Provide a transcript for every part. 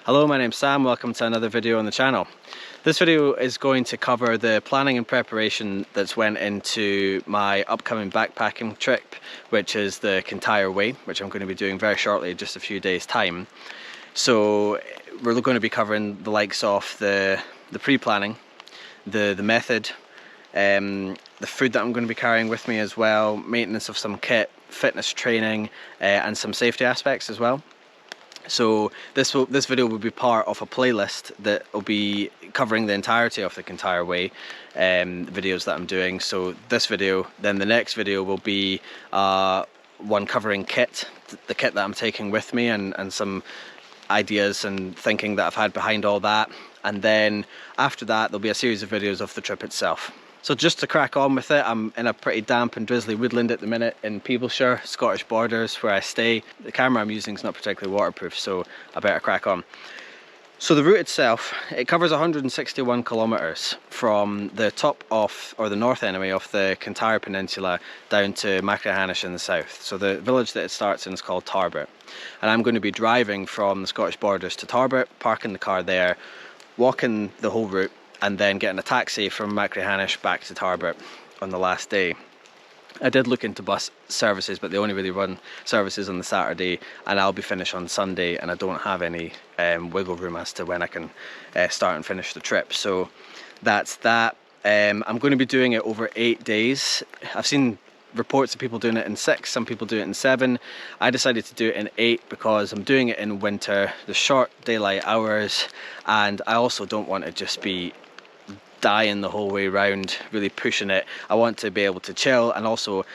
Hello, my name's Sam, welcome to another video on the channel. This video is going to cover the planning and preparation that's went into my upcoming backpacking trip, which is the Kintyre Way, which I'm going to be doing very shortly, in just a few days time. So we're going to be covering the likes of the pre-planning, the method, the food that I'm going to be carrying with me as well, maintenance of some kit, fitness training, and some safety aspects as well. So this video will be part of a playlist that will be covering the entirety of the Kintyre Way videos that I'm doing. So this video, then the next video will be one covering kit, the kit that I'm taking with me, and some ideas and thinking that I've had behind all that. And then after that there'll be a series of videos of the trip itself. So just to crack on with it, I'm in a pretty damp and drizzly woodland at the minute in Peeblesshire, Scottish borders, where I stay. The camera I'm using is not particularly waterproof, so I better crack on. So the route itself, it covers 161 kilometres from the top of, or the north anyway, of the Kintyre Peninsula down to Machrihanish in the south. So the village that it starts in is called Tarbert. And I'm going to be driving from the Scottish borders to Tarbert, parking the car there, walking the whole route, and then getting a taxi from Machrihanish back to Tarbert on the last day. I did look into bus services, but they only really run services on the Saturday, and I'll be finished on Sunday, and I don't have any wiggle room as to when I can start and finish the trip. So that's that. I'm going to be doing it over 8 days. I've seen reports of people doing it in 6, some people do it in 7. I decided to do it in 8 because I'm doing it in winter, the short daylight hours, and I also don't want to just be dying the whole way round, really pushing it. I want to be able to chill, and also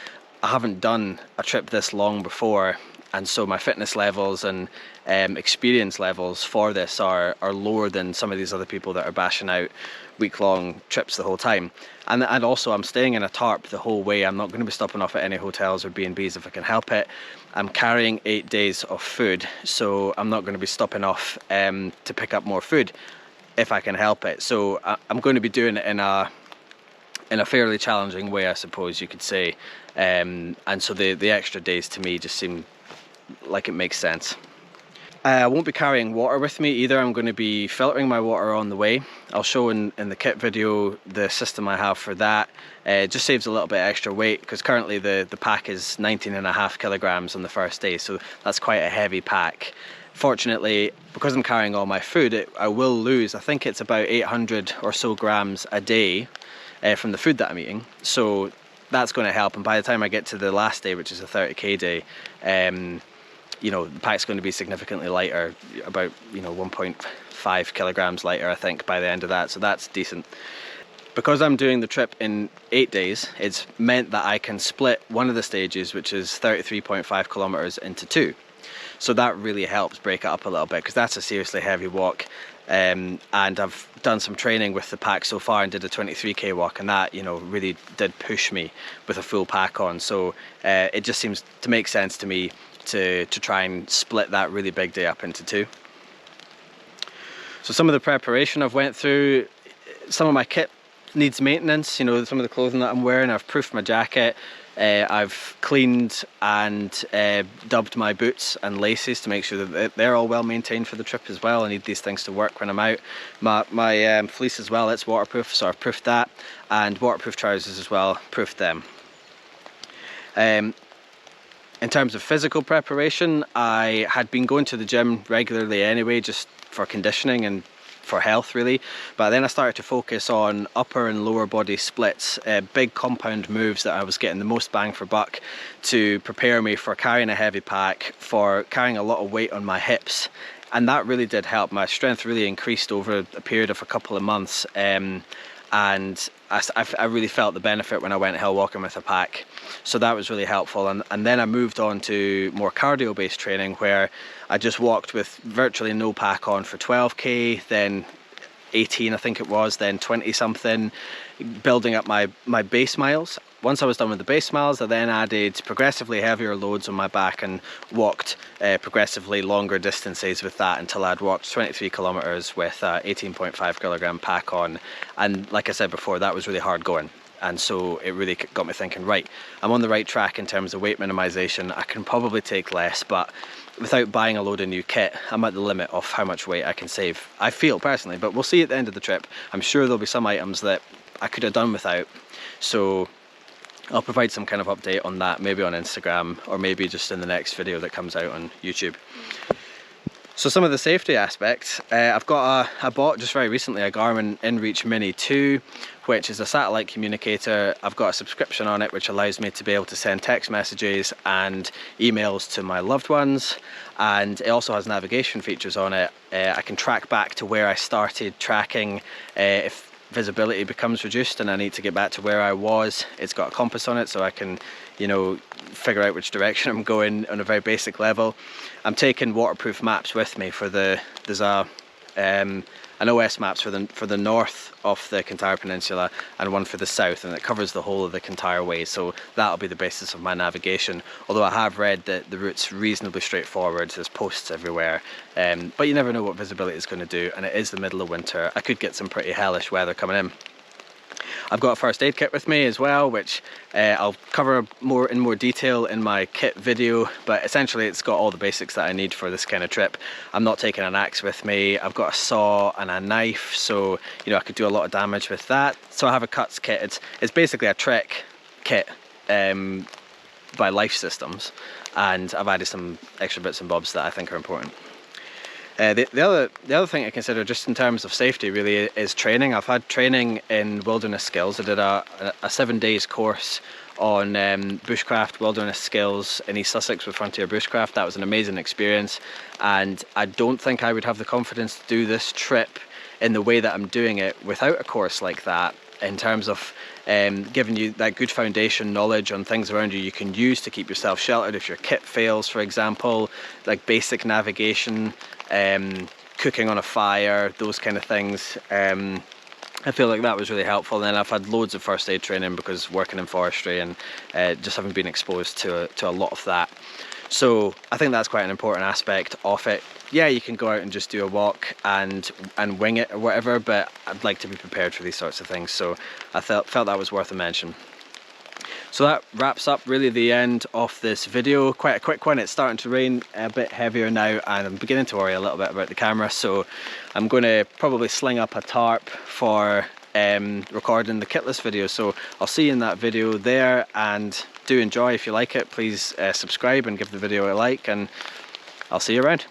I haven't done a trip this long before, and so my fitness levels and experience levels for this are lower than some of these other people that are bashing out week-long trips the whole time. And also I'm staying in a tarp the whole way. I'm not going to be stopping off at any hotels or B&Bs if I can help it. I'm carrying 8 days of food, so I'm not going to be stopping off to pick up more food if I can help it. So I'm going to be doing it in a fairly challenging way, I suppose you could say. And so the extra days to me just seem like it makes sense. I won't be carrying water with me either. I'm going to be filtering my water on the way. I'll show in the kit video the system I have for that. It just saves a little bit extra weight, because currently the pack is 19.5 kilograms on the first day, so that's quite a heavy pack. Fortunately, because I'm carrying all my food, I will lose, I think it's about 800 or so grams a day from the food that I'm eating. So that's going to help, and by the time I get to the last day, which is a 30k day, you know, the pack's going to be significantly lighter, about 1.5 kilograms lighter, I think, by the end of that, so that's decent. Because I'm doing the trip in 8 days, it's meant that I can split one of the stages, which is 33.5 kilometers, into 2. So that really helps break it up a little bit, because that's a seriously heavy walk. And I've done some training with the pack so far and did a 23k walk, and that, really did push me with a full pack on. So it just seems to make sense to me to try and split that really big day up into 2. So some of the preparation I've went through, some of my kit needs maintenance. Some of the clothing that I'm wearing, I've proofed my jacket. I've cleaned and dubbed my boots and laces to make sure that they're all well maintained for the trip as well. I need these things to work when I'm out. My fleece as well, it's waterproof, so I've proofed that, and waterproof trousers as well, proofed them. In terms of physical preparation, I had been going to the gym regularly anyway, just for conditioning and for health really, but then I started to focus on upper and lower body splits, big compound moves that I was getting the most bang for buck to prepare me for carrying a heavy pack, for carrying a lot of weight on my hips, and that really did help. My strength really increased over a period of a couple of months, and I really felt the benefit when I went hill walking with a pack, so that was really helpful. And then I moved on to more cardio based training, where I just walked with virtually no pack on for 12k, then 18 I think it was, then 20 something, building up my base miles. Once I was done with the base miles, I then added progressively heavier loads on my back and walked progressively longer distances with that, until I'd walked 23 kilometers with a 18.5 kilogram pack on. And like I said before, that was really hard going. and so it really got me thinking, right, I'm on the right track in terms of weight minimization. I can probably take less, but without buying a load of new kit, I'm at the limit of how much weight I can save, I feel personally, but we'll see at the end of the trip. I'm sure there'll be some items that I could have done without, so I'll provide some kind of update on that, maybe on Instagram, or maybe just in the next video that comes out on YouTube. So some of the safety aspects, I bought just very recently a Garmin InReach Mini 2, which is a satellite communicator. I've got a subscription on it which allows me to be able to send text messages and emails to my loved ones, and it also has navigation features on it. I can track back to where I started tracking if visibility becomes reduced and I need to get back to where I was. It's got a compass on it, so I can, you know, figure out which direction I'm going on a very basic level. I'm taking waterproof maps with me for there's an OS maps for the north of the Kintyre Peninsula and one for the south, and it covers the whole of the Kintyre Way, so that'll be the basis of my navigation. Although I have read that the route's reasonably straightforward, there's posts everywhere, but you never know what visibility is going to do, and it is the middle of winter. I could get some pretty hellish weather coming in. I've got a first aid kit with me as well, which I'll cover in more detail in my kit video, but essentially it's got all the basics that I need for this kind of trip. I'm not taking an axe with me. I've got a saw and a knife, so you know, I could do a lot of damage with that. So I have a cuts kit. It's basically a Trek kit by Life Systems, and I've added some extra bits and bobs that I think are important. The other thing to consider just in terms of safety really is training. I've had training in wilderness skills. I did a 7 days course on bushcraft wilderness skills in East Sussex with Frontier Bushcraft. That was an amazing experience, and I don't think I would have the confidence to do this trip in the way that I'm doing it without a course like that, in terms of giving you that good foundation knowledge on things around you can use to keep yourself sheltered if your kit fails, for example, like basic navigation, cooking on a fire, those kind of things. I feel like that was really helpful. And then I've had loads of first aid training because working in forestry and just having been exposed to a lot of that. So I think that's quite an important aspect of it. Yeah, you can go out and just do a walk and wing it or whatever, but I'd like to be prepared for these sorts of things. So I felt that was worth a mention. So that wraps up really the end of this video. Quite a quick one. It's starting to rain a bit heavier now, and I'm beginning to worry a little bit about the camera, so I'm going to probably sling up a tarp for recording the kitless video. So I'll see you in that video there, and do enjoy. If you like it, please subscribe and give the video a like, and I'll see you around.